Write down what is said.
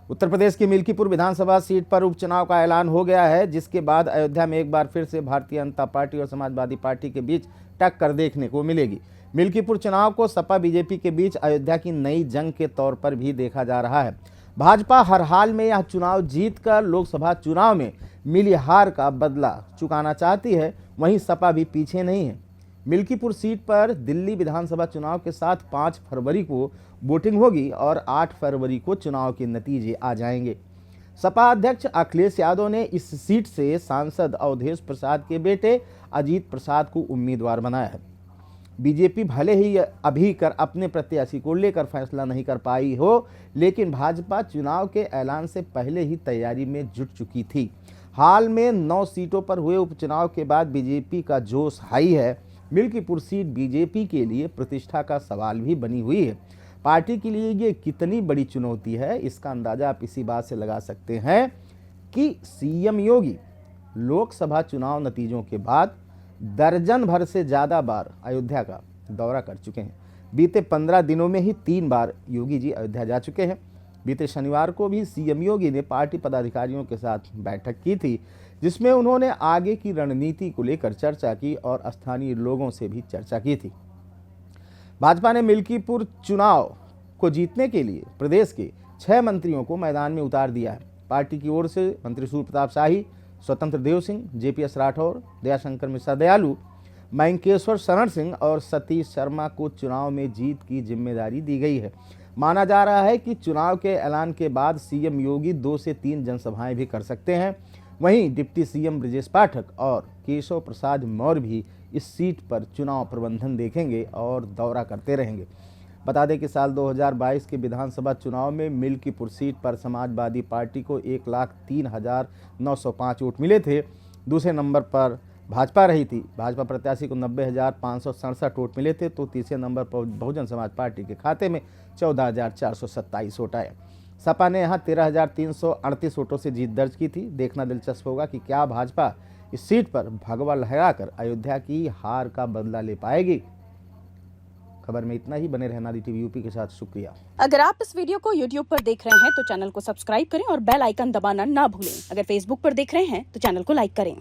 उत्तर प्रदेश की मिल्कीपुर विधानसभा सीट पर उपचुनाव का ऐलान हो गया है, जिसके बाद अयोध्या में एक बार फिर से भारतीय जनता पार्टी और समाजवादी पार्टी के बीच टक्कर देखने को मिलेगी। मिल्कीपुर चुनाव को सपा बीजेपी के बीच अयोध्या की नई जंग के तौर पर भी देखा जा रहा है। भाजपा हर हाल में यह चुनाव जीतकर लोकसभा चुनाव में मिली हार का बदला चुकाना चाहती है, वहीं सपा भी पीछे नहीं है। मिल्कीपुर सीट पर दिल्ली विधानसभा चुनाव के साथ 5 फरवरी को वोटिंग होगी और 8 फरवरी को चुनाव के नतीजे आ जाएंगे। सपा अध्यक्ष अखिलेश यादव ने इस सीट से सांसद अवधेश प्रसाद के बेटे अजीत प्रसाद को उम्मीदवार बनाया है। बीजेपी भले ही अभी अपने प्रत्याशी को लेकर फैसला नहीं कर पाई हो, लेकिन भाजपा चुनाव के ऐलान से पहले ही तैयारी में जुट चुकी थी। हाल में 9 सीटों पर हुए उपचुनाव के बाद बीजेपी का जोश हाई है। मिल्कीपुर सीट बीजेपी के लिए प्रतिष्ठा का सवाल भी बनी हुई है। पार्टी के लिए ये कितनी बड़ी चुनौती है, इसका अंदाजा आप इसी बात से लगा सकते हैं कि सीएम योगी लोकसभा चुनाव नतीजों के बाद दर्जन भर से ज़्यादा बार अयोध्या का दौरा कर चुके हैं। बीते 15 दिनों में ही 3 बार योगी जी अयोध्या जा चुके हैं। बीते शनिवार को भी सीएम योगी ने पार्टी पदाधिकारियों के साथ बैठक की थी, जिसमें उन्होंने आगे की रणनीति को लेकर चर्चा की और स्थानीय लोगों से भी चर्चा की थी। भाजपा ने मिल्कीपुर चुनाव को जीतने के लिए प्रदेश के 6 मंत्रियों को मैदान में उतार दिया है। पार्टी की ओर से मंत्री सूर्य प्रताप शाही, स्वतंत्र देव सिंह, जेपीएस राठौर, दयाशंकर मिश्रा दयालु, मयंकेश्वर शरण सिंह और सतीश शर्मा को चुनाव में जीत की जिम्मेदारी दी गई है। माना जा रहा है कि चुनाव के ऐलान के बाद सीएम योगी 2 से 3 जनसभाएं भी कर सकते हैं। वहीं डिप्टी सीएम ब्रजेश पाठक और केशव प्रसाद मौर्य भी इस सीट पर चुनाव प्रबंधन देखेंगे और दौरा करते रहेंगे। बता दें कि साल 2022 के विधानसभा चुनाव में मिल्कीपुर सीट पर समाजवादी पार्टी को 1,03,905 वोट मिले थे। दूसरे नंबर पर भाजपा रही थी। भाजपा प्रत्याशी को 90,567 वोट मिले थे, तो तीसरे नंबर पर बहुजन समाज पार्टी के खाते में 14,427 वोट आए। सपा ने यहां 13,338 वोटों से जीत दर्ज की थी। देखना दिलचस्प होगा कि क्या भाजपा इस सीट पर भगवा लहराकर अयोध्या की हार का बदला ले पाएगी। खबर में इतना ही। बने रहना टीवी यूपी के साथ। शुक्रिया। अगर आप इस वीडियो को YouTube पर देख रहे हैं तो चैनल को सब्सक्राइब करें और बेल आइकन दबाना ना भूलें। अगर Facebook पर देख रहे हैं तो चैनल को लाइक करें।